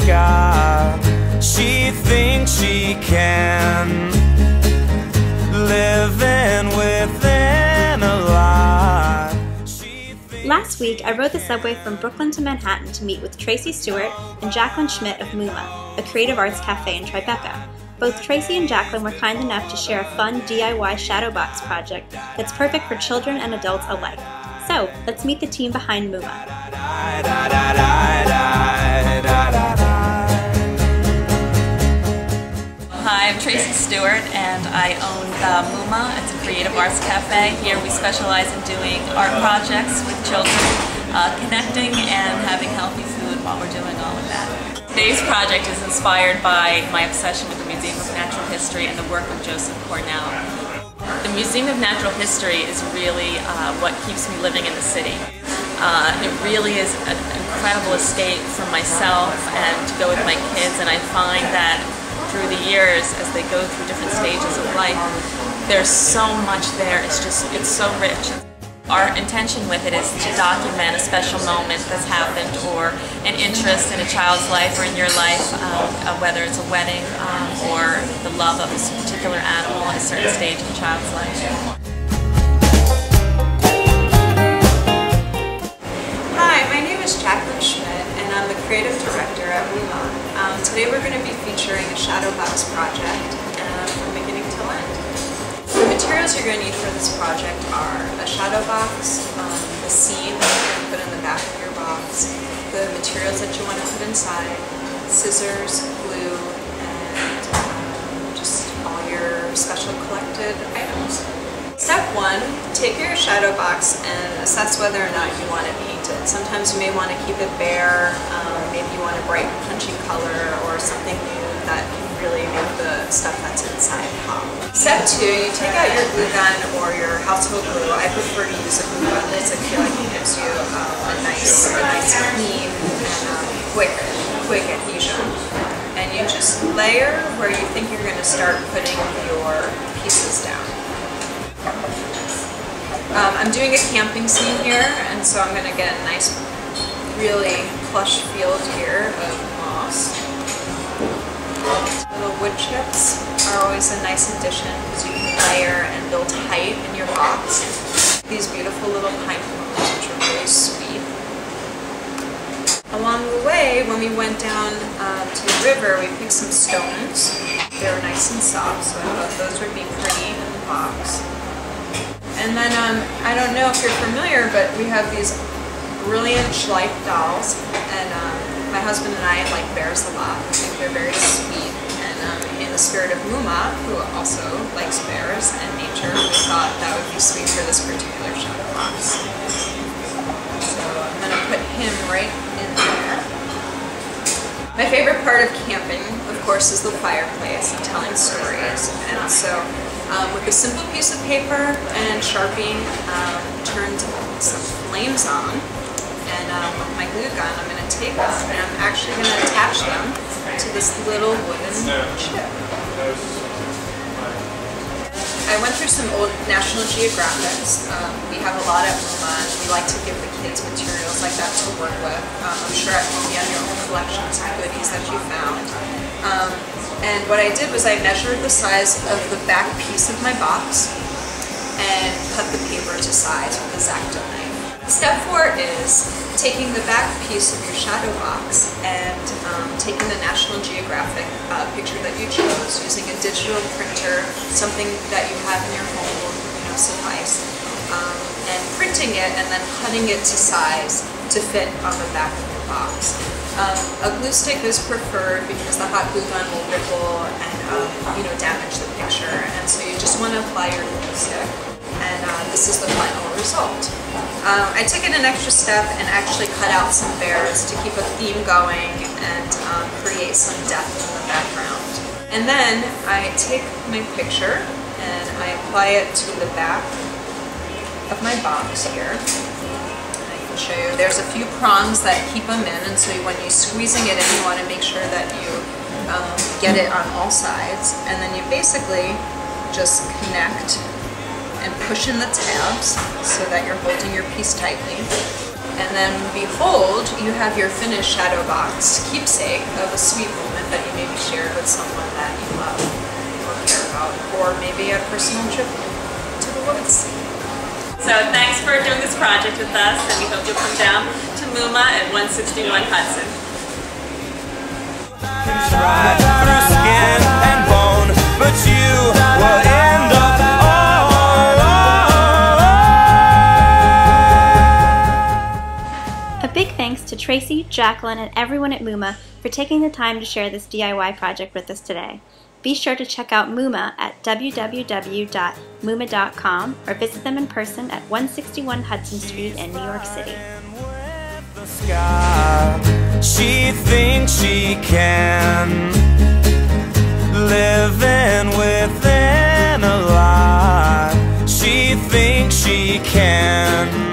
Tribeca. She thinks she can, living within a lie. Last week, I rode the subway from Brooklyn to Manhattan to meet with Tracey, Stewart, and Jacqueline Schmidt of Moomah, a creative arts cafe in Tribeca. Both Tracey and Jacqueline were kind enough to share a fun DIY Shadowbox project that's perfect for children and adults alike. So, let's meet the team behind Moomah. Hi, I'm Tracey Stewart and I own Moomah. It's a creative arts cafe. Here we specialize in doing art projects with children, connecting and having healthy food while we're doing all of that. Today's project is inspired by my obsession with the Museum of Natural History and the work of Joseph Cornell. The Museum of Natural History is really what keeps me living in the city. It really is an incredible escape for myself and to go with my kids, and I find that through the years, as they go through different stages of life, there's so much there. It's so rich. Our intention with it is to document a special moment that's happened or an interest in a child's life or in your life, whether it's a wedding or the love of a particular animal at a certain stage in a child's life. Hi, my name is Jacqueline Schmidt and I'm the creative director at Moomah. Today we're going to be featuring a Shadowbox project from beginning to end. The materials you're going to need for this project are a shadow box, the seed that you're going to put in the back of your box, the materials that you want to put inside, scissors, glue, and just all your special collected items. Step 1, take your shadow box and assess whether or not you want it painted. Sometimes you may want to keep it bare, maybe you want a bright punching color or something new that can really make the stuff that's inside pop. Step 2, you take out your glue gun or your household glue. I prefer to use a glue gun because I feel like it gives you a nice clean and quick adhesion. And you just layer where you think you're going to start putting your pieces down. I'm doing a camping scene here, and so I'm going to get a nice, really plush field here of moss. Little wood chips are always a nice addition because you can layer and build height in your box. These beautiful little pine cones, which are really sweet. Along the way, when we went down to the river, we picked some stones. They were nice and soft, so I thought those would be pretty in the box. And then, I don't know if you're familiar, but we have these brilliant Schleif dolls, and my husband and I like bears a lot. I think they're very sweet, and in the spirit of Moomah, who also likes bears and nature, we thought that would be sweet for this particular shadow box. So I'm going to put him right in there. My favorite part of camping, of course, is the fireplace and telling stories, and so with a simple piece of paper and Sharpie, turned some flames on, and with my glue gun I'm going to take them and I'm actually going to attach them to this little wooden chip. I went through some old National Geographics. We have a lot at Moomah, and we like to give the kids materials like that to work with. I'm sure at home you have your own collections of goodies that you found. And what I did was I measured the size of the back piece of my box and cut the paper to size with a X-Acto knife. Step 4 is taking the back piece of your shadow box and taking the National Geographic picture that you chose, using a digital printer, something that you have in your home will suffice, and printing it and then cutting it to size to fit on the back of your box. A glue stick is preferred because the hot glue gun will ripple and damage the picture, and so you just want to apply your glue stick, and this is the final result. I took it an extra step and actually cut out some bears to keep a theme going and create some depth in the background. And then I take my picture and I apply it to the back of my box here. Show you. There's a few prongs that keep them in, and so when you're squeezing it in, you want to make sure that you get it on all sides, and then you basically just connect and push in the tabs so that you're holding your piece tightly. And then behold, you have your finished Shadowbox keepsake of a sweet moment that you maybe shared with someone that you love or care about, or maybe a personal trip to the woods. So thanks for doing this project with us, and we hope you'll come down to Moomah at 161 Hudson. Right through skin and bone, but you will end up all alone. A big thanks to Tracey, Jacqueline, and everyone at Moomah for taking the time to share this DIY project with us today. Be sure to check out Moomah at www.moomah.com or visit them in person at 161 Hudson Street in New York City. She thinks she can, living within a lie. She thinks she can.